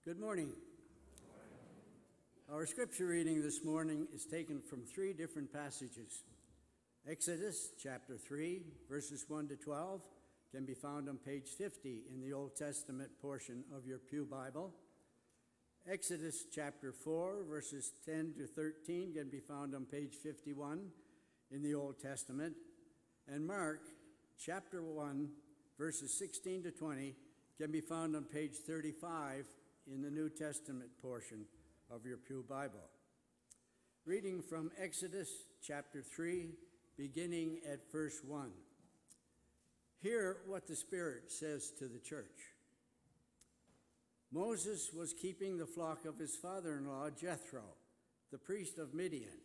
Good morning. Our scripture reading this morning is taken from three different passages. Exodus chapter 3, verses 1 to 12 can be found on page 50 in the Old Testament portion of your Pew Bible. Exodus chapter 4, verses 10 to 13 can be found on page 51 in the Old Testament. And Mark chapter 1, verses 16 to 20 can be found on page 35 in the New Testament portion of your Pew Bible. Reading from Exodus chapter 3, beginning at verse 1. Hear what the Spirit says to the church. Moses was keeping the flock of his father-in-law Jethro, the priest of Midian.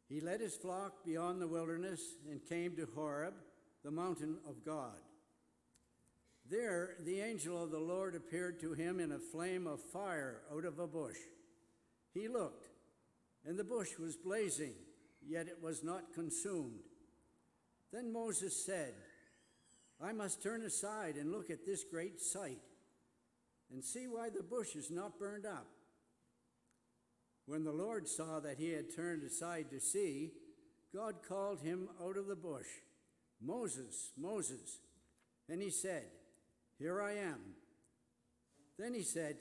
He led his flock beyond the wilderness and came to Horeb, the mountain of God. There the angel of the Lord appeared to him in a flame of fire out of a bush. He looked, and the bush was blazing, yet it was not consumed. Then Moses said, I must turn aside and look at this great sight, and see why the bush is not burned up. When the Lord saw that he had turned aside to see, God called him out of the bush, Moses, Moses. And he said, Here I am. Then he said,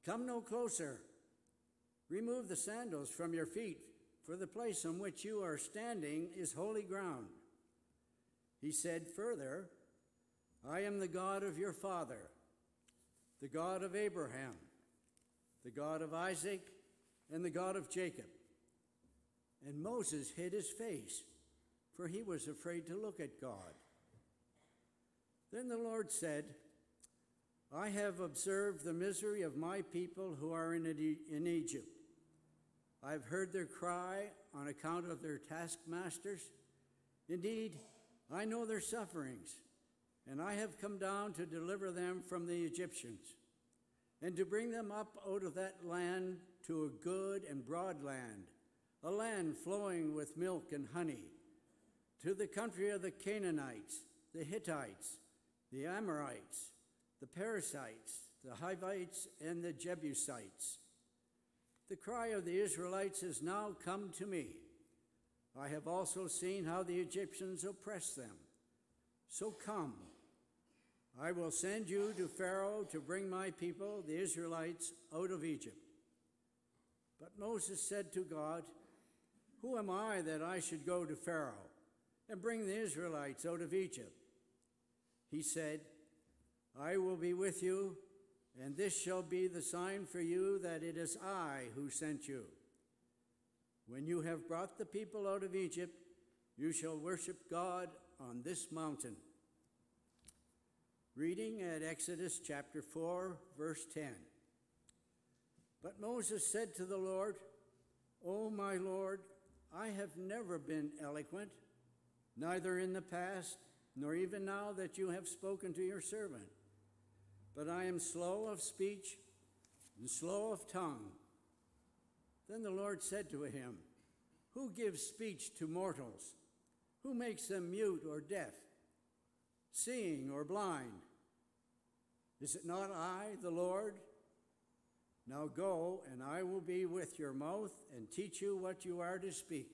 Come no closer. Remove the sandals from your feet, for the place on which you are standing is holy ground. He said further, I am the God of your father, the God of Abraham, the God of Isaac, and the God of Jacob. And Moses hid his face, for he was afraid to look at God. Then the Lord said, I have observed the misery of my people who are in Egypt. I have heard their cry on account of their taskmasters. Indeed, I know their sufferings, and I have come down to deliver them from the Egyptians, and to bring them up out of that land to a good and broad land, a land flowing with milk and honey, to the country of the Canaanites, the Hittites, the Amorites, the Perizzites, the Hivites, and the Jebusites. The cry of the Israelites has now come to me. I have also seen how the Egyptians oppress them. So come, I will send you to Pharaoh to bring my people, the Israelites, out of Egypt. But Moses said to God, Who am I that I should go to Pharaoh and bring the Israelites out of Egypt? He said, I will be with you, and this shall be the sign for you that it is I who sent you. When you have brought the people out of Egypt, you shall worship God on this mountain. Reading at Exodus chapter 4, verse 10. But Moses said to the Lord, O my Lord, I have never been eloquent, neither in the past, nor even now that you have spoken to your servant. But I am slow of speech and slow of tongue. Then the Lord said to him, Who gives speech to mortals? Who makes them mute or deaf, seeing or blind? Is it not I, the Lord? Now go, and I will be with your mouth and teach you what you are to speak.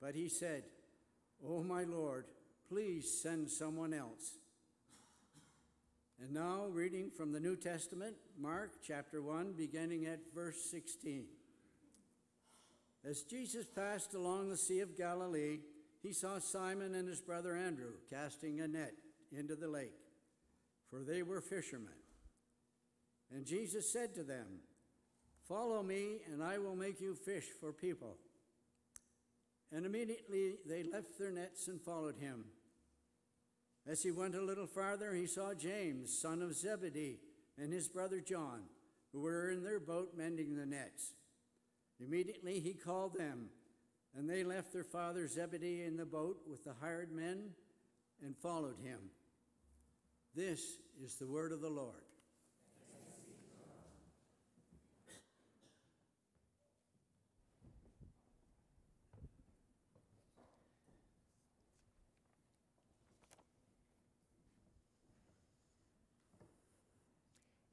But he said, O my Lord, please send someone else. And now, reading from the New Testament, Mark chapter 1, beginning at verse 16. As Jesus passed along the Sea of Galilee, he saw Simon and his brother Andrew casting a net into the lake, for they were fishermen. And Jesus said to them, Follow me, and I will make you fish for people. And immediately they left their nets and followed him. As he went a little farther, he saw James, son of Zebedee, and his brother John, who were in their boat mending the nets. Immediately he called them, and they left their father Zebedee in the boat with the hired men and followed him. This is the word of the Lord.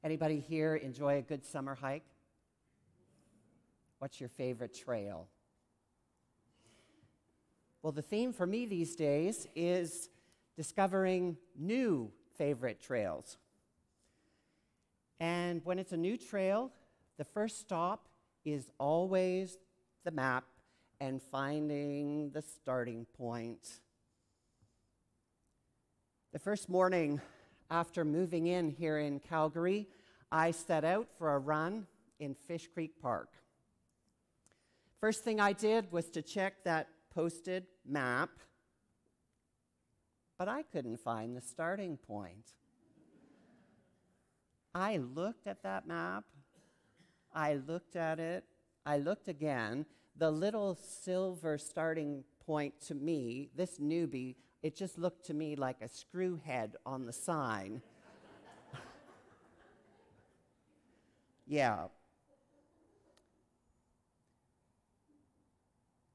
Anybody here enjoy a good summer hike? What's your favorite trail? Well, the theme for me these days is discovering new favorite trails. And when it's a new trail, the first stop is always the map and finding the starting point. The first morning after moving in here in Calgary, I set out for a run in Fish Creek Park. First thing I did was to check that posted map, but I couldn't find the starting point. I looked at that map, I looked at it, I looked again. The little silver starting point to me, this newbie, it just looked to me like a screw head on the sign. Yeah.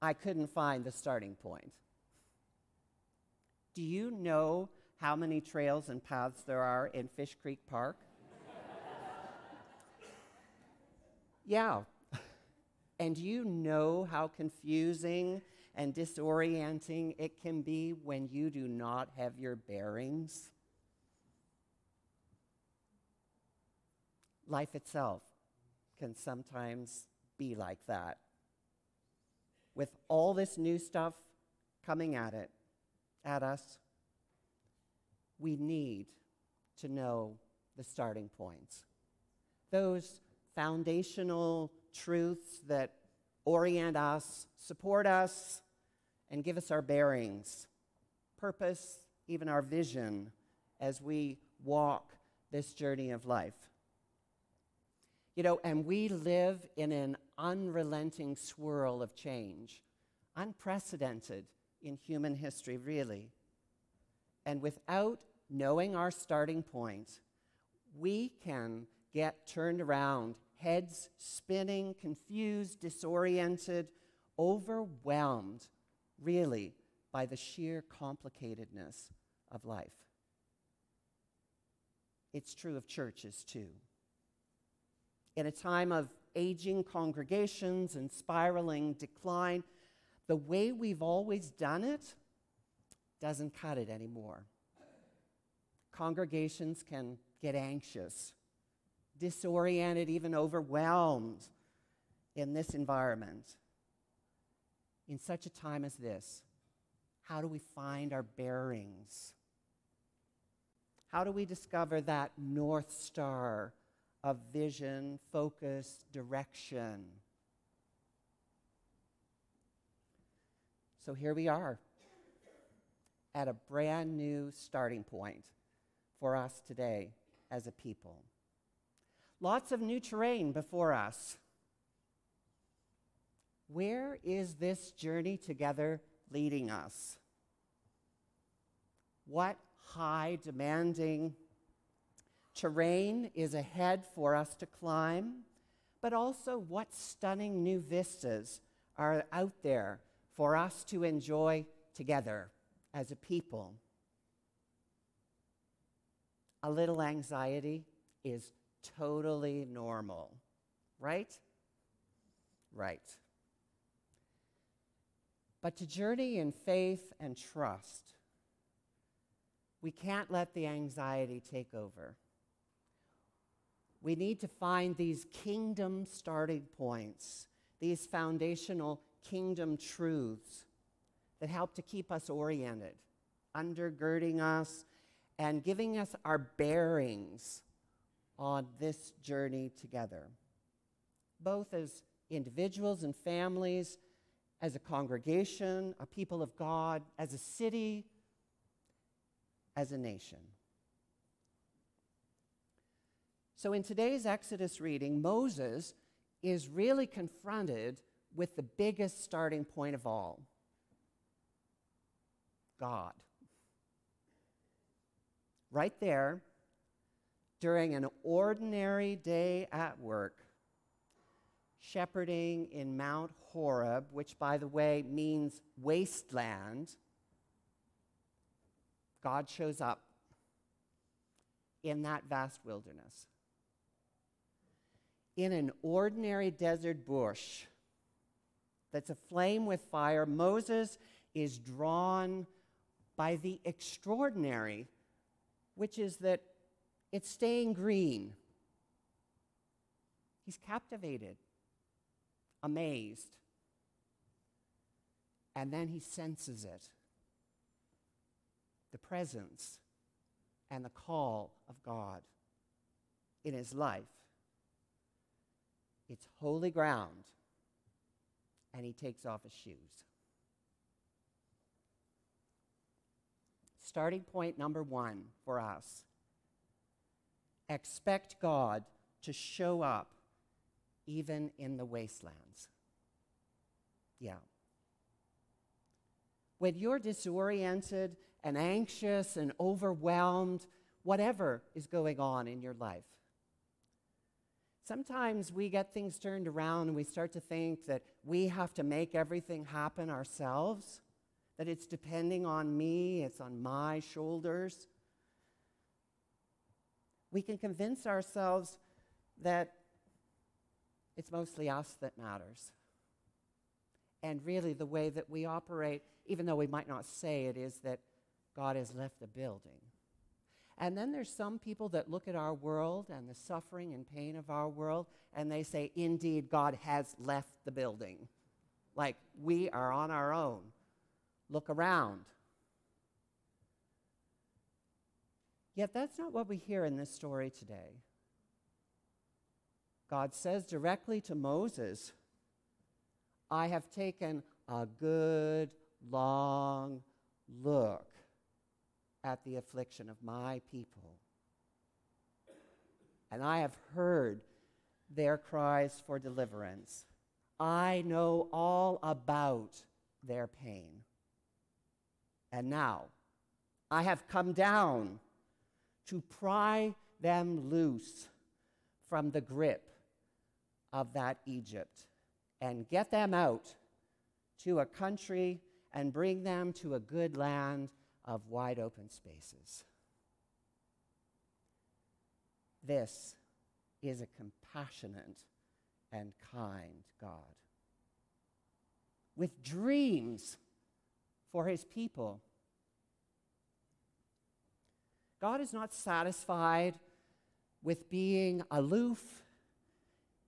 I couldn't find the starting point. Do you know how many trails and paths there are in Fish Creek Park? Yeah. And do you know how confusing and disorienting it can be when you do not have your bearings? Life itself can sometimes be like that. With all this new stuff coming at us, we need to know the starting points. Those foundational truths that orient us, support us, and give us our bearings, purpose, even our vision as we walk this journey of life. You know, and we live in an unrelenting swirl of change, unprecedented in human history, really. And without knowing our starting point, we can get turned around, heads spinning, confused, disoriented, overwhelmed, really, by the sheer complicatedness of life. It's true of churches, too. In a time of aging congregations and spiraling decline, the way we've always done it doesn't cut it anymore. Congregations can get anxious, disoriented, even overwhelmed in this environment. In such a time as this, how do we find our bearings? How do we discover that North Star of vision, focus, direction? So here we are at a brand new starting point for us today as a people. Lots of new terrain before us. Where is this journey together leading us? What high, demanding terrain is ahead for us to climb, but also what stunning new vistas are out there for us to enjoy together as a people? A little anxiety is totally normal, right? Right. But to journey in faith and trust, we can't let the anxiety take over. We need to find these kingdom starting points, these foundational kingdom truths that help to keep us oriented, undergirding us, and giving us our bearings on this journey together, both as individuals and families, as a congregation, a people of God, as a city, as a nation. So in today's Exodus reading, Moses is really confronted with the biggest starting point of all: God. Right there, during an ordinary day at work, shepherding in Mount Horeb, which, by the way, means wasteland, God shows up in that vast wilderness. in an ordinary desert bush that's aflame with fire, Moses is drawn by the extraordinary, which is that it's staying green. He's captivated, amazed, and then he senses it, the presence and the call of God in his life. It's holy ground, and he takes off his shoes. Starting point number 1 for us: expect God to show up even in the wastelands. Yeah. When you're disoriented and anxious and overwhelmed, whatever is going on in your life, sometimes we get things turned around and we start to think that we have to make everything happen ourselves, that it's depending on me, it's on my shoulders. We can convince ourselves that it's mostly us that matters. And really the way that we operate, even though we might not say it, is that God has left the building. And then there's some people that look at our world and the suffering and pain of our world, and they say, indeed, God has left the building. Like, we are on our own. Look around. Yet that's not what we hear in this story today. God says directly to Moses, I have taken a good, long look at the affliction of my people. And I have heard their cries for deliverance. I know all about their pain. And now I have come down to pry them loose from the grip of that Egypt and get them out to a country and bring them to a good land of wide open spaces. This is a compassionate and kind God with dreams for his people. God is not satisfied with being aloof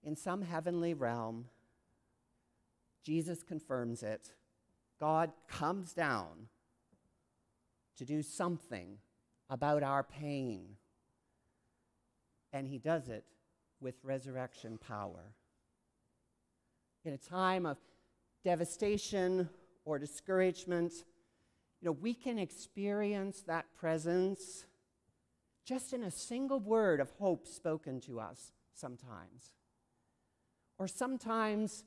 in some heavenly realm. Jesus confirms it. God comes down to do something about our pain, and he does it with resurrection power. In a time of devastation or discouragement, we can experience that presence just in a single word of hope spoken to us sometimes. Or sometimes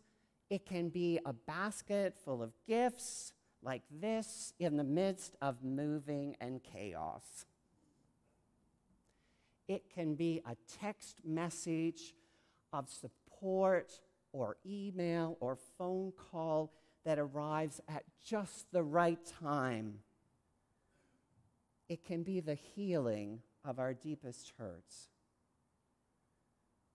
it can be a basket full of gifts like this in the midst of moving and chaos. It can be a text message of support or email or phone call that arrives at just the right time. It can be the healing of our deepest hurts.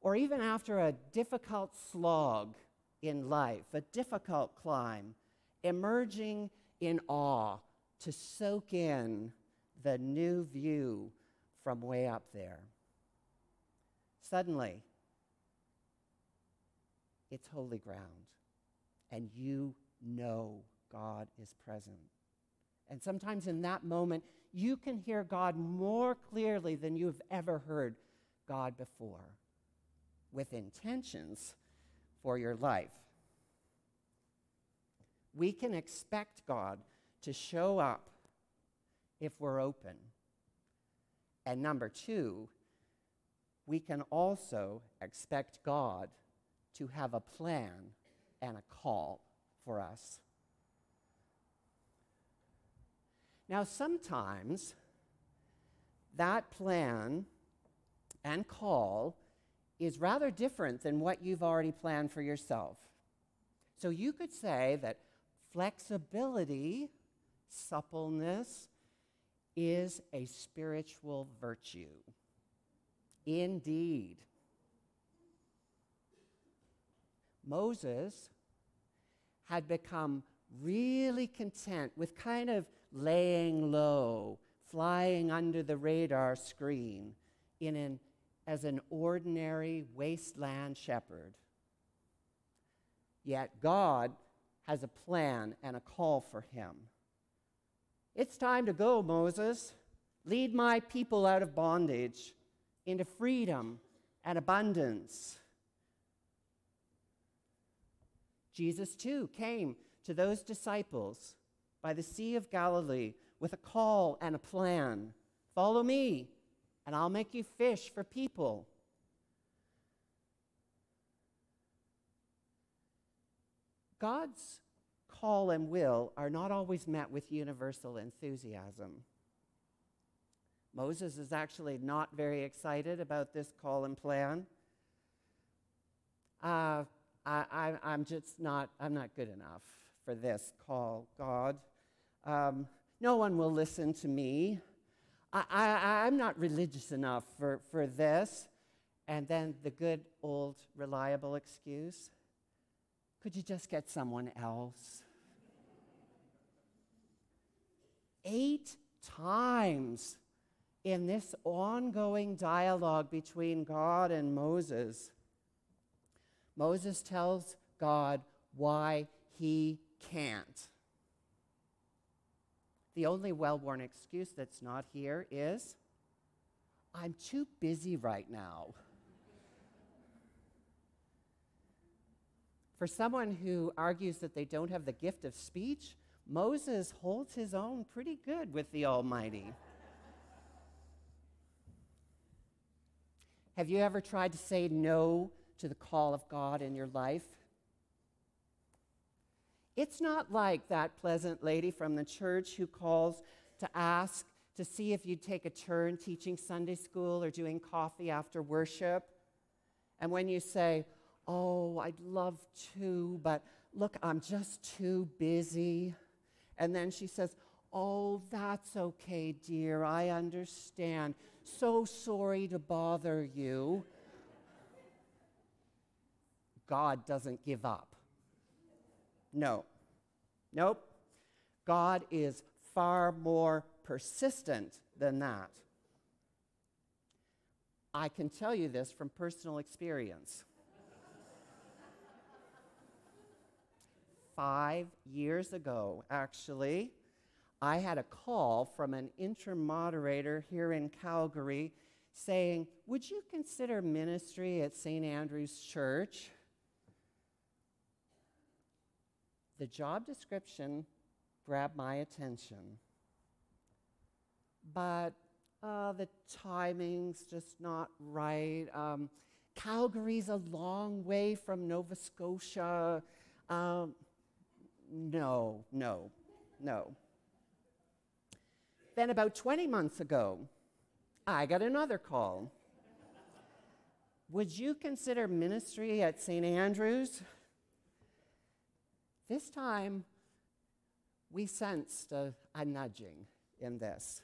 Or even after a difficult slog in life, a difficult climb, emerging in awe to soak in the new view from way up there. Suddenly, it's holy ground, and you know God is present. And sometimes in that moment, you can hear God more clearly than you've ever heard God before, with intentions for your life. We can expect God to show up if we're open. And number 2, we can also expect God to have a plan and a call for us. Now, sometimes that plan and call is rather different than what you've already planned for yourself. So you could say that flexibility, suppleness, is a spiritual virtue. Indeed. Moses had become really content with kind of laying low, flying under the radar screen as an ordinary wasteland shepherd. Yet God has a plan and a call for him. It's time to go, Moses. Lead my people out of bondage into freedom and abundance. Jesus, too, came to those disciples by the Sea of Galilee with a call and a plan. Follow me, and I'll make you fish for people. God's call and will are not always met with universal enthusiasm. Moses is actually not very excited about this call and plan. I'm not good enough for this call, God. No one will listen to me. I'm not religious enough for this. And then the good old reliable excuse, could you just get someone else? 8 times in this ongoing dialogue between God and Moses, Moses tells God why he can't. The only well-worn excuse that's not here is, I'm too busy right now. For someone who argues that they don't have the gift of speech, Moses holds his own pretty good with the Almighty. Have you ever tried to say no to the call of God in your life? It's not like that pleasant lady from the church who calls to ask to see if you'd take a turn teaching Sunday school or doing coffee after worship. And when you say, oh, I'd love to, but look, I'm just too busy. And then she says, oh, that's okay, dear, I understand. So sorry to bother you. God doesn't give up. No. Nope. God is far more persistent than that. I can tell you this from personal experience. 5 years ago, actually, I had a call from an intermoderator here in Calgary saying, would you consider ministry at St. Andrew's Church? The job description grabbed my attention, but the timing's just not right. Calgary's a long way from Nova Scotia. No. Then about 20 months ago, I got another call. Would you consider ministry at St. Andrew's? This time, we sensed a nudging in this.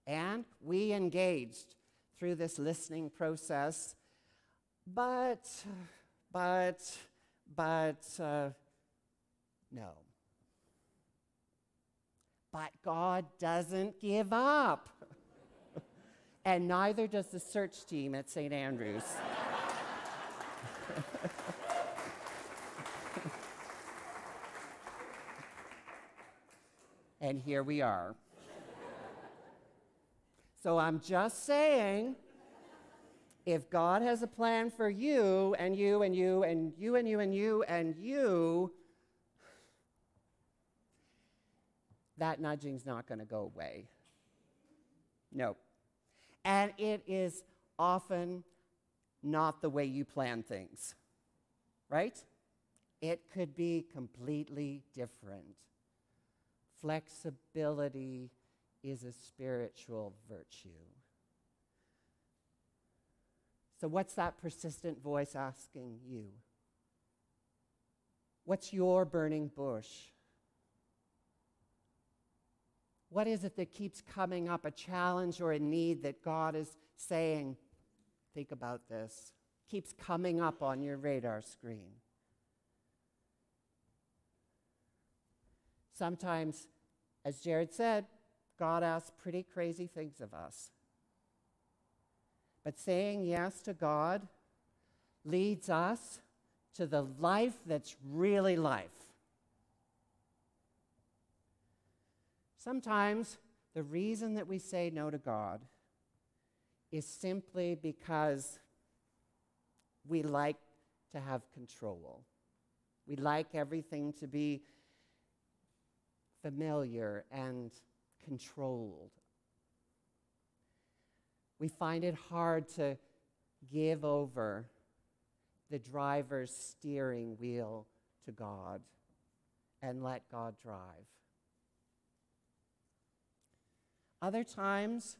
And we engaged through this listening process, but no. But God doesn't give up. And neither does the search team at St. Andrew's. And here we are. So I'm just saying, if God has a plan for you and you and you and you and you and you and you, that nudging's not going to go away. No. And it is often not the way you plan things, right? It could be completely different. Flexibility is a spiritual virtue. So what's that persistent voice asking you? What's your burning bush? What is it that keeps coming up, a challenge or a need that God is saying, think about this, keeps coming up on your radar screen. Sometimes, as Jared said, God asks pretty crazy things of us. But saying yes to God leads us to the life that's really life. Sometimes the reason that we say no to God is simply because we like to have control. We like everything to be familiar and controlled. We find it hard to give over the driver's steering wheel to God and let God drive. Other times,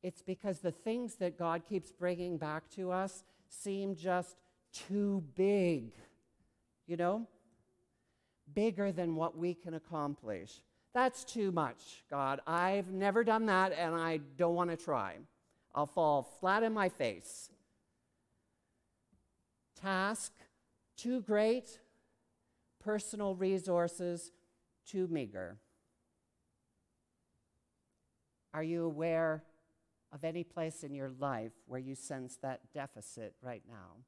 it's because the things that God keeps bringing back to us seem just too big, you know? Bigger than what we can accomplish. That's too much, God. I've never done that, and I don't want to try. I'll fall flat in my face. Task, too great. Personal resources, too meager. Are you aware of any place in your life where you sense that deficit right now?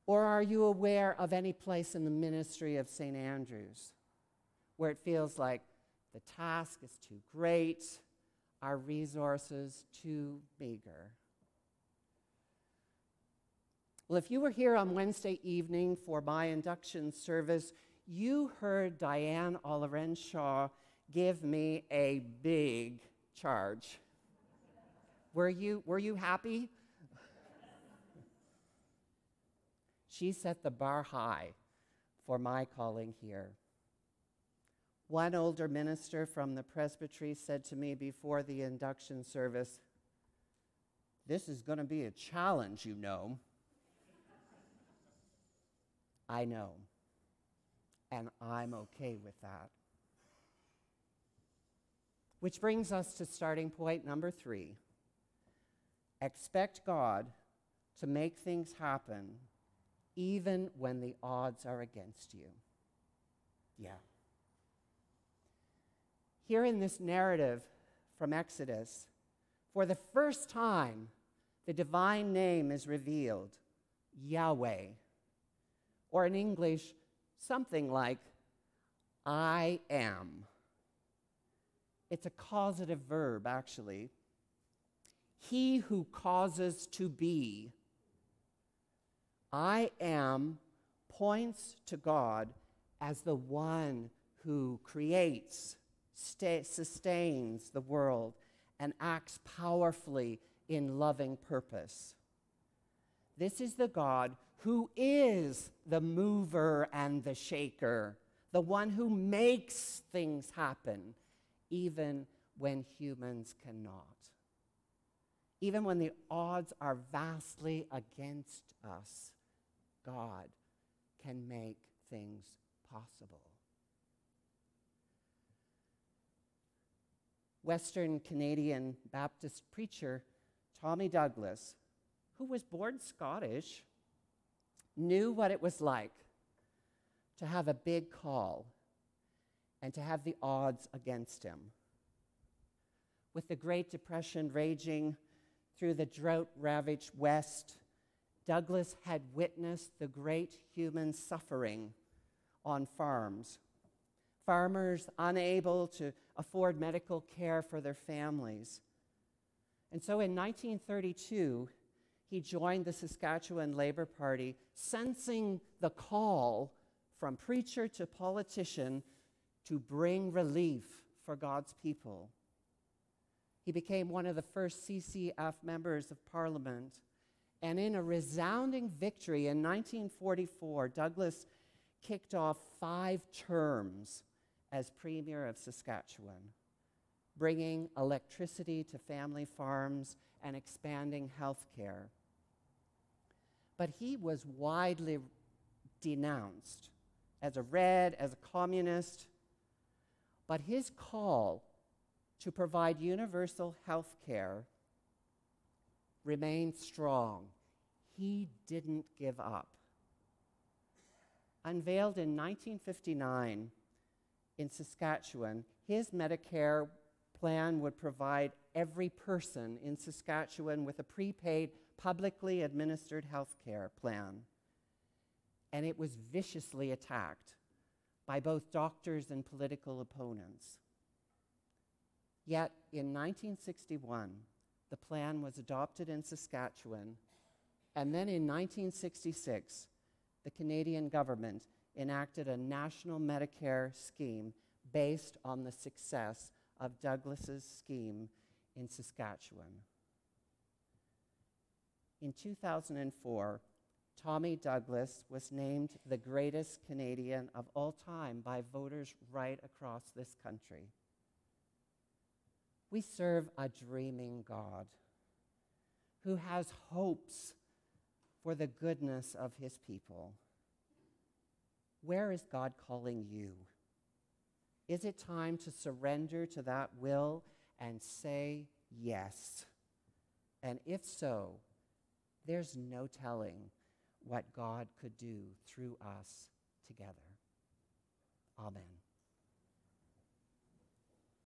Or are you aware of any place in the ministry of St. Andrew's where it feels like the task is too great, our resources too meager? Well, if you were here on Wednesday evening for my induction service, you heard Diane Ollerenshaw give me a big charge. Were you happy? She set the bar high for my calling here. One older minister from the presbytery said to me before the induction service, "This is going to be a challenge, you know." I know, and I'm okay with that. Which brings us to starting point number 3. Expect God to make things happen even when the odds are against you. Yeah. Here in this narrative from Exodus, for the first time, the divine name is revealed, Yahweh. Or in English, something like, I am. It's a causative verb, actually. He who causes to be. I am points to God as the one who creates, sustains the world, and acts powerfully in loving purpose. This is the God who is the mover and the shaker, the one who makes things happen, even when humans cannot. Even when the odds are vastly against us, God can make things possible. Western Canadian Baptist preacher Tommy Douglas, who was born Scottish, knew what it was like to have a big call and to have the odds against him. With the Great Depression raging through the drought-ravaged West, Douglas had witnessed the great human suffering on farms. Farmers unable to afford medical care for their families. And so in 1932, he joined the Saskatchewan Labour Party, sensing the call from preacher to politician to bring relief for God's people. He became one of the first CCF members of Parliament, and in a resounding victory in 1944, Douglas kicked off 5 terms as Premier of Saskatchewan, bringing electricity to family farms and expanding health care. But he was widely denounced as a red, as a communist. But his call to provide universal health care remained strong. He didn't give up. Unveiled in 1959 in Saskatchewan, his Medicare plan would provide every person in Saskatchewan with a prepaid, publicly administered health care plan. And it was viciously attacked by both doctors and political opponents. Yet in 1961, the plan was adopted in Saskatchewan, and then in 1966, the Canadian government enacted a national Medicare scheme based on the success of Douglas's scheme in Saskatchewan. In 2004, Tommy Douglas was named the greatest Canadian of all time by voters right across this country. We serve a dreaming God who has hopes for the goodness of his people. Where is God calling you? Is it time to surrender to that will and say yes? And if so, there's no telling what God could do through us together. Amen.